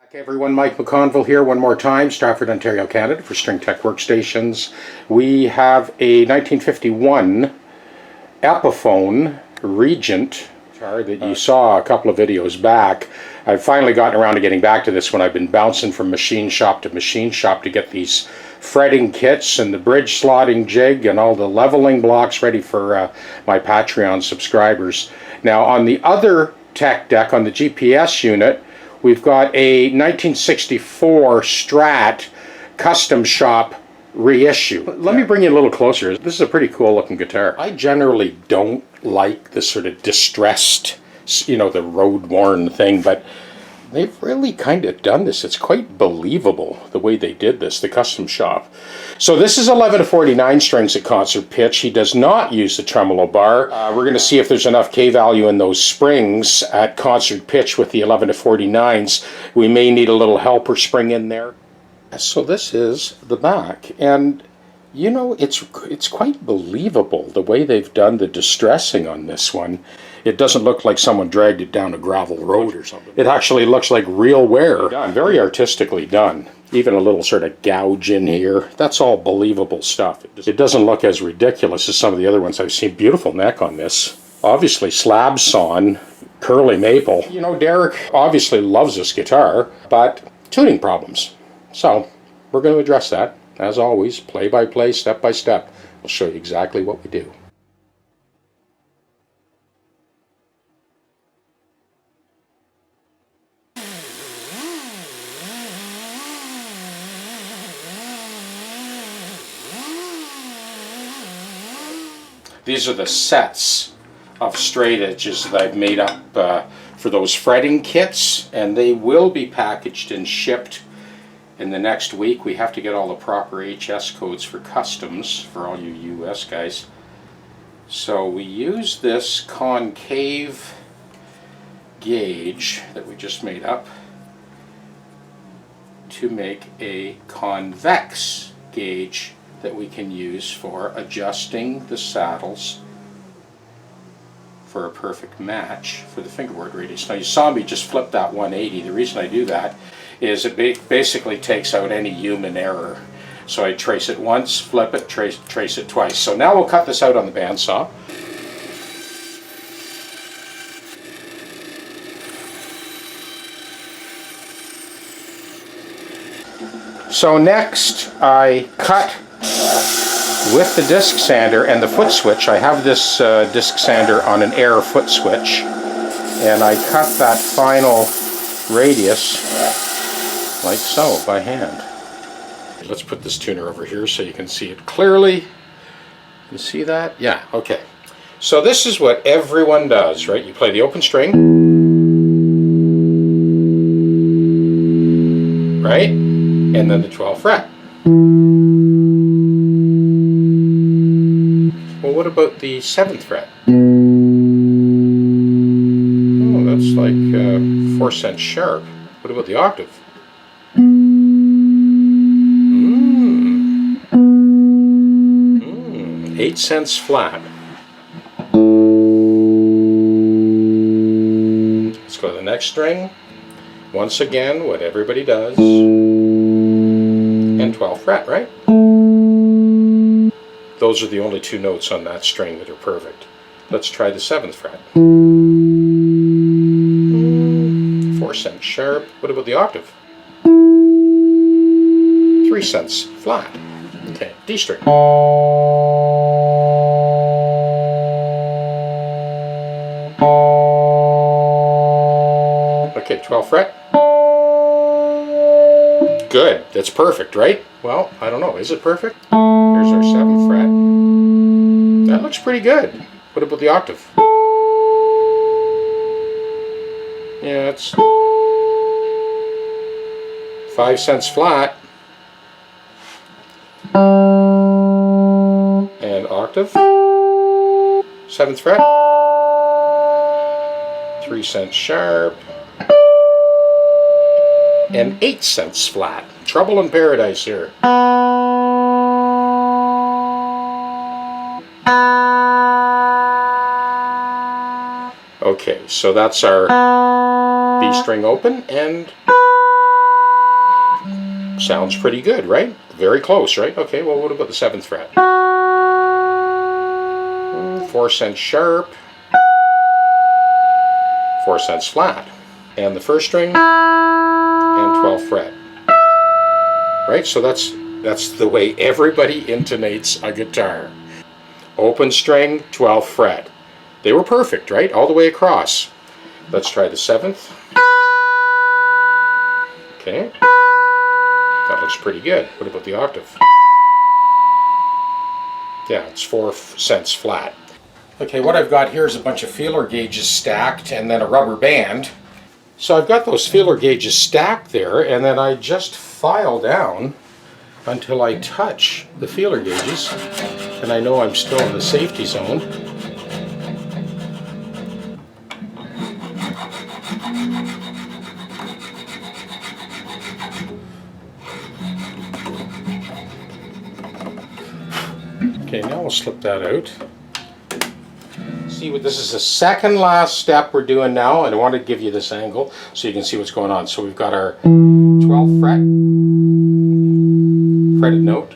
Hey everyone, Mike McConville here one more time, Stratford, Ontario, Canada for String Tech Workstations. We have a 1951 Epiphone Regent guitar that you saw a couple of videos back. I've finally gotten around to getting back to this one. I've been bouncing from machine shop to machine shop to get these fretting kits and the bridge slotting jig and all the leveling blocks ready for my Patreon subscribers. Now on the other tech deck, on the GPS unit, we've got a 1964 Strat custom shop reissue. Let me bring you a little closer. This is a pretty cool looking guitar. I generally don't like the sort of distressed, the road worn thing, but they've really kind of done this. It's quite believable the way they did this, the custom shop. So this is 11 to 49 strings at concert pitch. He does not use the tremolo bar. We're going to see if there's enough K value in those springs at concert pitch with the 11 to 49s. We may need a little helper spring in there. So this is the back, and it's quite believable the way they've done the distressing on this one. It doesn't look like someone dragged it down a gravel road or something. It actually looks like real wear. Very artistically done. Even a little sort of gouge in here. That's all believable stuff. It doesn't look as ridiculous as some of the other ones I've seen. Beautiful neck on this. Obviously slab sawn, curly maple. Derek obviously loves this guitar, but tuning problems. So we're going to address that. As always, play by play, step by step. We'll show you exactly what we do. These are the sets of straight edges that I've made up for those fretting kits, and they will be packaged and shipped in the next week. We have to get all the proper HS codes for customs for all you US guys. So we use this concave gauge that we just made up to make a convex gauge that we can use for adjusting the saddles for a perfect match for the fingerboard radius. Now you saw me just flip that 180. The reason I do that is it basically takes out any human error. So I trace it once, flip it, trace it twice. So now we'll cut this out on the bandsaw. So next I cut with the disc sander and the foot switch. I have this disc sander on an air foot switch, and I cut that final radius like so by hand. Let's put this tuner over here so you can see it clearly. You see that? Yeah, okay. So this is what everyone does, right? You play the open string, right? And then the 12th fret. Well, what about the 7th fret? Oh, that's like 4 cents sharp. What about the octave? 8 cents flat. Let's go to the next string. Once again, what everybody does. And 12th fret, right? Those are the only two notes on that string that are perfect. Let's try the 7th fret. 4 cents sharp. What about the octave? 3 cents flat. Okay, D string. Okay, 12th fret. Good, that's perfect, right? Well, I don't know, is it perfect? Here's our 7th fret. That looks pretty good. What about the octave? Yeah, it's 5 cents flat. And octave. 7th fret. 3 cents sharp. And 8 cents flat. Trouble in paradise here. Okay, so that's our B string open and Sounds pretty good, right? Very close, right? Okay, well, what about the 7th fret? 4 cents sharp, 4 cents flat, and the 1st string, and 12th fret. Right, so that's the way everybody intonates a guitar. Open string, 12th fret. They were perfect, right? All the way across. Let's try the 7th. Okay. That looks pretty good. What about the octave? Yeah, it's 4 cents flat. Okay, what I've got here is a bunch of feeler gauges stacked and then a rubber band. So I've got those feeler gauges stacked there, and then I just file down until I touch the feeler gauges, and I know I'm still in the safety zone. Okay, now we'll slip that out. See what this is the second last step we're doing now, and I want to give you this angle so you can see what's going on. So we've got our 12th fret, fretted note.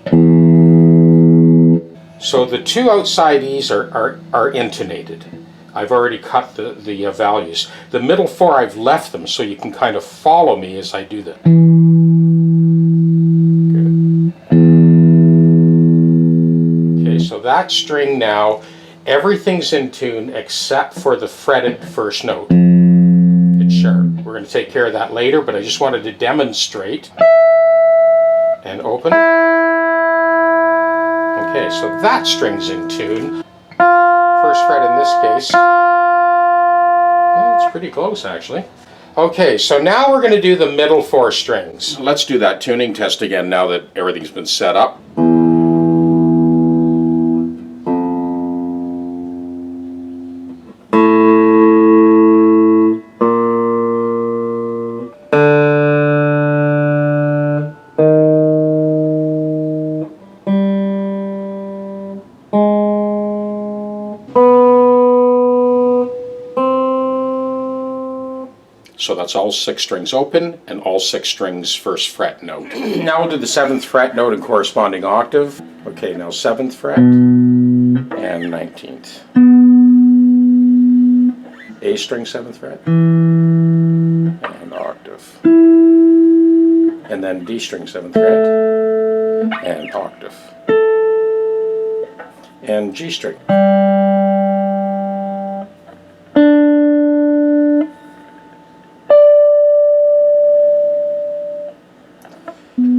So the 2 outside E's are intonated. I've already cut the values. The middle 4, I've left them so you can kind of follow me as I do that. So that string now, everything's in tune except for the fretted 1st note. It's sharp. We're going to take care of that later, but I just wanted to demonstrate. And open. Okay, so that string's in tune. 1st fret in this case. Well, it's pretty close actually. Okay, so now we're going to do the middle 4 strings. Let's do that tuning test again now that everything's been set up. So that's all 6 strings open and all 6 strings 1st fret note. Now we'll do the 7th fret note and corresponding octave. Okay, now 7th fret and 19th. A string 7th fret and octave. And then D string 7th fret and octave. And G string.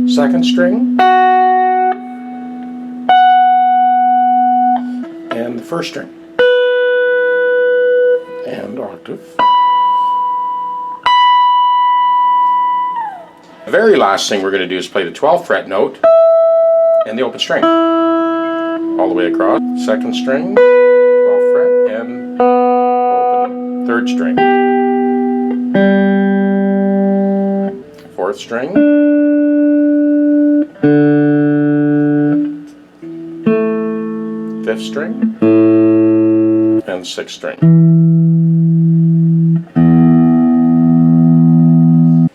2nd string, and the 1st string, and octave. The very last thing we're going to do is play the 12th fret note and the open string. All the way across. 2nd string, 12th fret, and open. 3rd string. 4th string. 5th string and 6th string.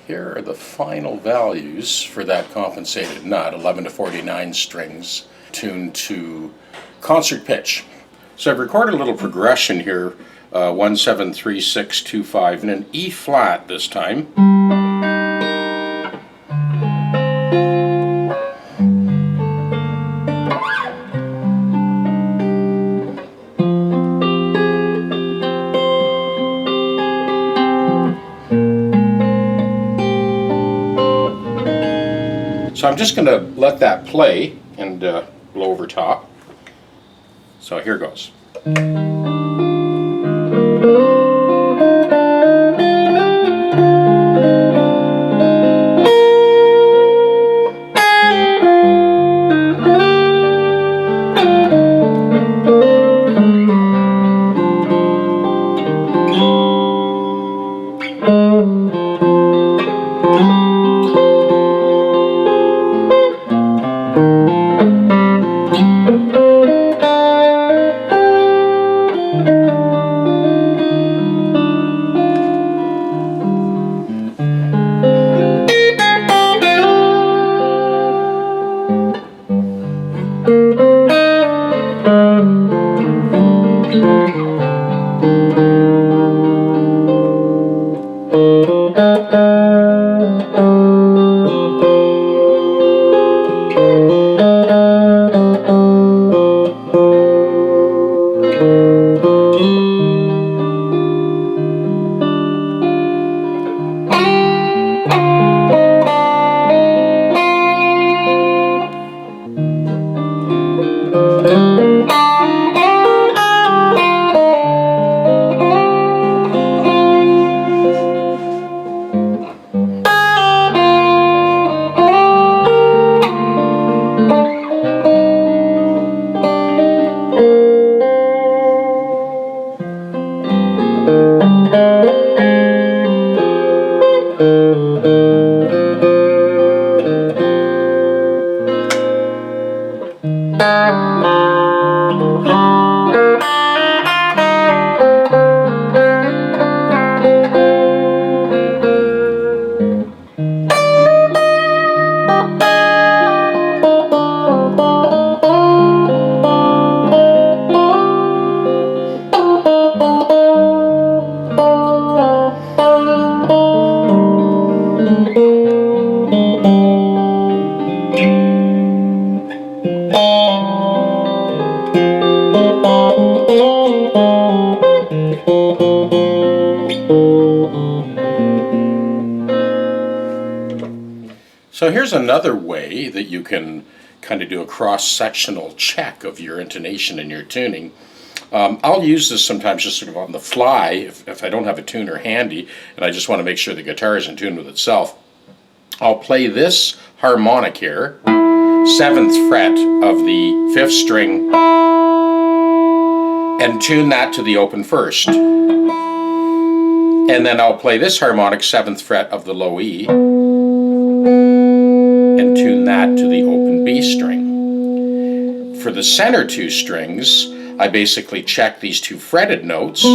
Here are the final values for that compensated nut, 11 to 49 strings tuned to concert pitch. So I've recorded a little progression here, 1, 7, 3, 6, 2, 5, and an E flat this time. So I'm just going to let that play and blow over top. So here goes. So here's another way that you can kind of do a cross-sectional check of your intonation and your tuning. I'll use this sometimes just sort of on the fly if I don't have a tuner handy and I just want to make sure the guitar is in tune with itself. I'll play this harmonic here, 7th fret of the 5th string, and tune that to the open first. And then I'll play this harmonic, 7th fret of the low E, and tune that to the open B string. For the center 2 strings, I basically check these 2 fretted notes,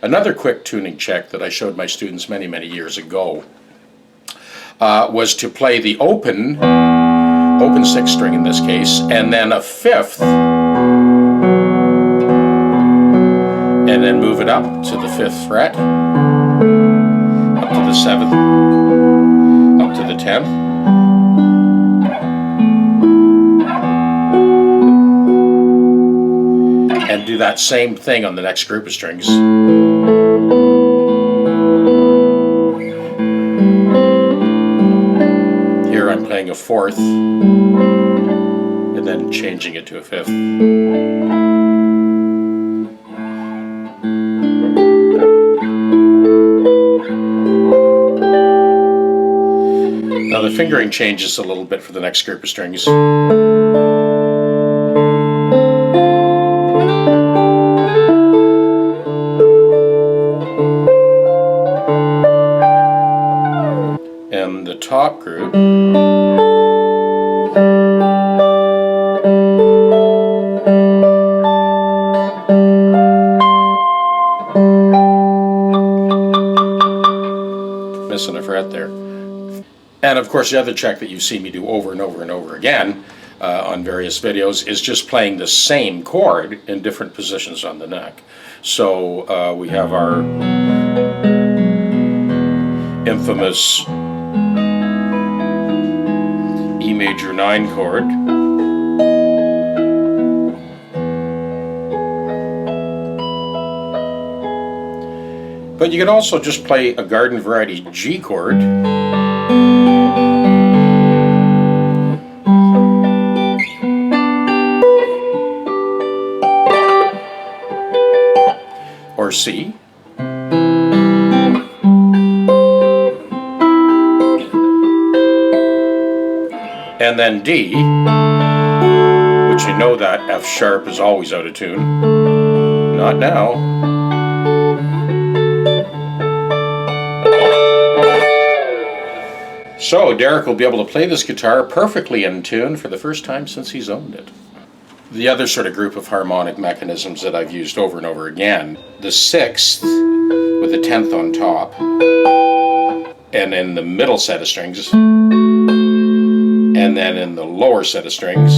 Another quick tuning check that I showed my students many, many years ago was to play the open 6th string in this case, and then a 5th, and then move it up to the 5th fret, up to the 7th, up to the 10th. And do that same thing on the next group of strings. Here I'm playing a 4th, and then changing it to a 5th. Now the fingering changes a little bit for the next group of strings. And the top group missing a fret there. And of course the other check that you see me do over and over and over again on various videos is just playing the same chord in different positions on the neck. So we have our infamous E major 9 chord, but you can also just play a garden variety G chord, or C, and then D, which you know that F sharp is always out of tune. Not now. So Derek will be able to play this guitar perfectly in tune for the first time since he's owned it. The other sort of group of harmonic mechanisms that I've used over and over again, the 6th with the 10th on top, and in the middle set of strings, and then in the lower set of strings.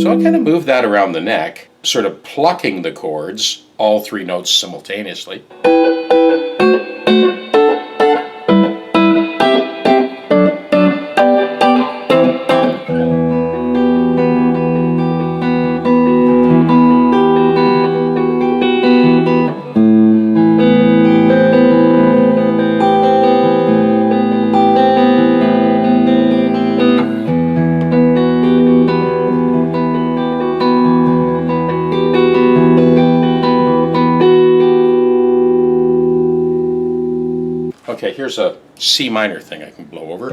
So I'll kind of move that around the neck, sort of plucking the chords, all 3 notes simultaneously. Okay, here's a C minor thing I can blow over.